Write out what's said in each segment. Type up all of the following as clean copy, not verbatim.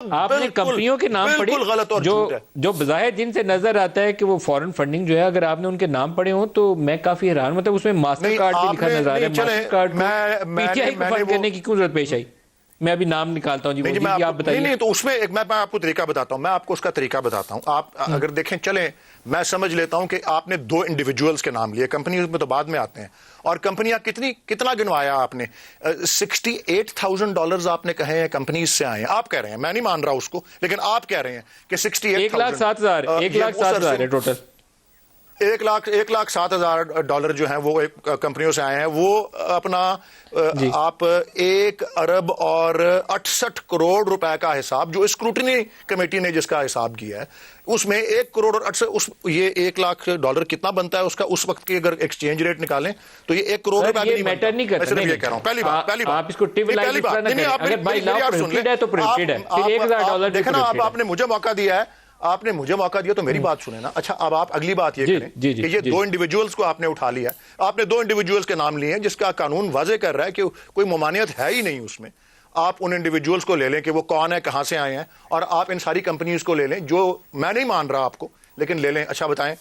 आपने कंपनियों के नाम पढ़े गलत और जो झूठ है। जो बज़ाहिर जिनसे नजर आता है कि वो फॉरेन फंडिंग जो है, अगर आपने उनके नाम पढ़े हो तो मैं काफी हैरान, मतलब उसमें मास्टर कार्ड भी लिखा नजर आ रहा है। मास्टर कार्ड को पीटीआई को फंड करने की क्यों जरूरत पेश आई? मैं अभी नाम निकालता हूं जी, नहीं, आप बताइए। नहीं, तो उसमें एक मैं आपको तरीका बताता हूं, मैं आपको उसका तरीका बताता हूं। आप अगर देखें, चलें, मैं समझ लेता हूं कि आपने दो इंडिविजुअल्स के नाम लिए, कंपनी में तो बाद में आते हैं, और कंपनियां कितना गिनवाया आपने? $68,000 आपने कहे हैं कंपनीज से आए हैं, आप कह रहे हैं, मैं नहीं मान रहा उसको, लेकिन आप कह रहे हैं कि 1,07,000 1,07,000 है टोटल। 1,07,000 जो है वो कंपनियों से आए हैं। वो अपना आप 1 अरब और 68 करोड़ रुपए का हिसाब, जो स्क्रूटनी कमेटी ने जिसका हिसाब किया है, उसमें 1 करोड़ और 68, ये $1,00,000 कितना बनता है उसका उस वक्त की अगर एक्सचेंज रेट निकालें तो ये 1 करोड़ रुपए नहीं मैटर नहीं करता। मैं ये कह रहा हूं, पहली बात आप इसको टिवलाइज ना करें। अगर बाय लॉ प्रोहिबिटेड है तो प्रोहिबिटेड है, फिर $1,000 देखना। आपने मुझे मौका दिया है, आपने मुझे मौका दिया तो मेरी बात सुने ना। अच्छा, अब आप अगली बात ये करें कि ये दो इंडिविजुअल्स को आपने उठा लिया, आपने दो इंडिविजुअल्स के नाम लिए हैं जिसका कानून वाजे कर रहा है कि कोई ममानियत है ही नहीं उसमें। आप उन इंडिविजुअल्स को ले लें कि वो कौन है, कहां से आए हैं, और आप इन सारी कंपनीज को ले लें, जो मैं नहीं मान रहा आपको, लेकिन ले लें। अच्छा, बताएं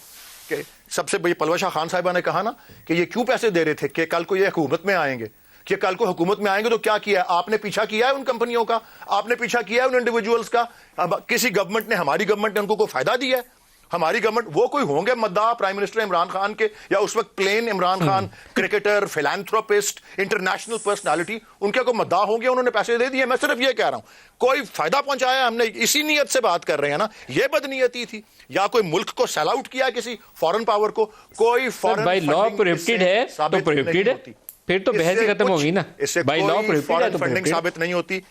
कि सबसे बड़ी पलवशा खान साहिबा ने कहा ना कि ये क्यों पैसे दे रहे थे कि कल को ये हुकूमत में आएंगे, कि कल को हुकूमत में आएंगे तो क्या किया है आपने? पीछा किया है उन कंपनियों का, आपने पीछा किया है उन इंडिविजुअल्स का। अब किसी गवर्नमेंट ने, हमारी गवर्नमेंट ने उनको कोई फायदा दिया है? हमारी गवर्नमेंट, वो कोई होंगे मद्दा प्राइम मिनिस्टर इमरान खान के, या उस वक्त plain Imran Khan, cricketer, philanthropist, international personality, उनके को मद्दा होंगे, उन्होंने पैसे दे दिए। मैं सिर्फ ये कह रहा हूं, कोई फायदा पहुंचाया हमने, इसी नीयत से बात कर रहे हैं ना, ये बदनीयती थी, या कोई मुल्क को सेल आउट किया किसी फॉरेन पावर को? कोई फॉरेन बाय लॉ प्रोहिबिटेड है तो प्रोहिबिटेड है, फिर तो बहस ही खत्म होगी ना। इससे बाय लॉ फॉरेन फंडिंग साबित नहीं होती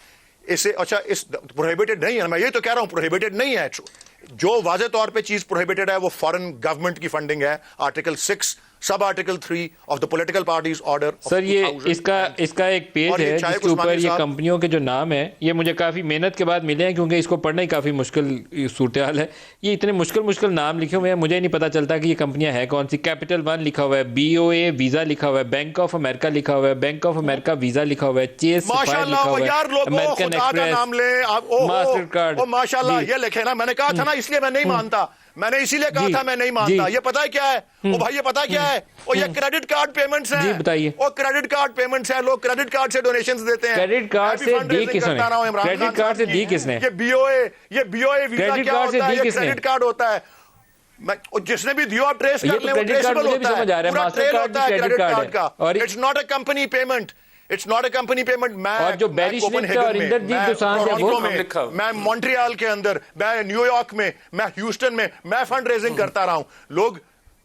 इससे। अच्छा, इस प्रोहिबिटेड नहीं है, मैं ये तो कह रहा हूं प्रोहिबिटेड नहीं है। जो वाजे तौर पे चीज प्रोहिबिटेड है वो फॉरेन गवर्नमेंट की फंडिंग है, article 6 sub article 3 of the political parties order. Sir, ये इसका एक पेज है जिसके ऊपर ये कंपनियों के जो नाम है, ये मुझे काफी मेहनत के बाद मिले हैं, क्योंकि इसको पढ़ना ही काफी मुश्किल सूरत हाल है। ये इतने मुश्किल नाम लिखे हुए हैं, मुझे नहीं पता चलता कि ये कंपनियां है कौन सी। कैपिटल वन लिखा हुआ है, BOA वीजा लिखा हुआ है, बैंक ऑफ अमेरिका लिखा हुआ है, बैंक ऑफ अमेरिका वीजा लिखा हुआ है, चेस फायर लिखा हुआ है, अमेरिकन एक्सप्रेस, मास्टर कार्ड। माशाल्लाह, ये लिखे ना, मैंने कहा था ना, इसलिए मैं नहीं मानता, मैंने इसीलिए कहा था मैं नहीं मानता। ये पता है क्या है ओ भाई, ये पता है क्या है? और ये क्रेडिट कार्ड पेमेंट्स हैं। जी बताइए। और क्रेडिट कार्ड पेमेंट्स हैं, लोग क्रेडिट कार्ड से डोनेशंस देते हैं। क्रेडिट कार्ड से दी किसने? क्रेडिट कार्ड से दी किसने? ये BOA वीजा क्या होता है? ये क्रेडिट कार्ड होता है। जिसने भी दियो आप ट्रेस कर लें, वो ट्रेसेबल होता है, पूरा ट्रेल होता है क्रेडिट कार्ड का। It's not a company payment, it's not a company payment. मैं मॉन्ट्रियल के अंदर, मैं न्यूयॉर्क में, मैं ह्यूस्टन में, मैं फंड रेजिंग करता रहा हूं।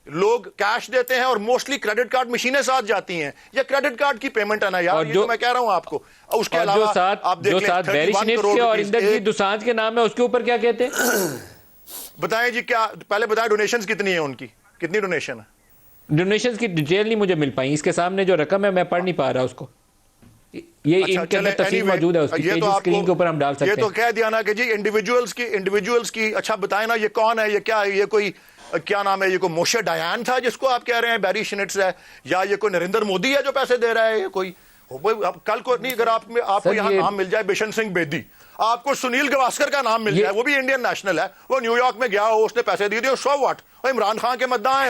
लोग कैश देते हैं और मोस्टली क्रेडिट कार्ड मशीनें साथ जाती हैं। ये क्रेडिट कार्ड की पेमेंट है ना यार, ये तो मैं कह रहा हूं आपको। उसके अलावा आप देख लें, 31 करोड़ और इंदरजीत दोसांझ के नाम है, उसके ऊपर क्या कहते हैं? बताएं जी, क्या पहले बताएं डोनेशंस कितनी है उनकी, कितनी डोनेशन है? डोनेशंस की डिटेल नहीं मुझे मिल पाई, इसके सामने जो रकम है मैं पढ़ नहीं पा रहा उसको। ये अच्छा, इनके अंदर तस्वीर मौजूद है उसकी, ये तो स्क्रीन के ऊपर हम डाल सकते हैं। ये तो कह दिया ना कि जी इंडिविजुअल्स की। अच्छा बताएं ना, ये कौन है, ये क्या है, ये कोई क्या नाम है? ये कोई मोशे डायन था जिसको आप कह रहे हैं बैरी शिनेट्स है, या ये कोई नरेंद्र मोदी है जो पैसे दे रहा है? ये कोई कल को नहीं, अगर आपको यहाँ नाम मिल जाए बिशन सिंह बेदी, आपको सुनील गावस्कर का नाम मिल जाए, वो भी इंडियन नेशनल है, वो न्यूयॉर्क में गया हो, उसने पैसे दे दिए, सो व्हाट? इमरान खान के मद्दा है,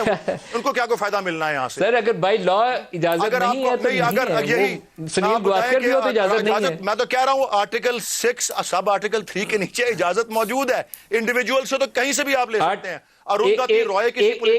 उनको क्या कोई फायदा मिलना है यहाँ से? सर, अगर बाय लॉ इजाजत नहीं है तो नहीं, अगर यही सुनील गावस्कर भी हो तो इजाजत नहीं है। मैं तो कह रहा हूँ आर्टिकल 6 सब आर्टिकल 3 के नीचे इजाजत मौजूद है। इंडिविजुअल से तो कहीं से भी आप ले सकते हैं। अरुंधति रॉय किसी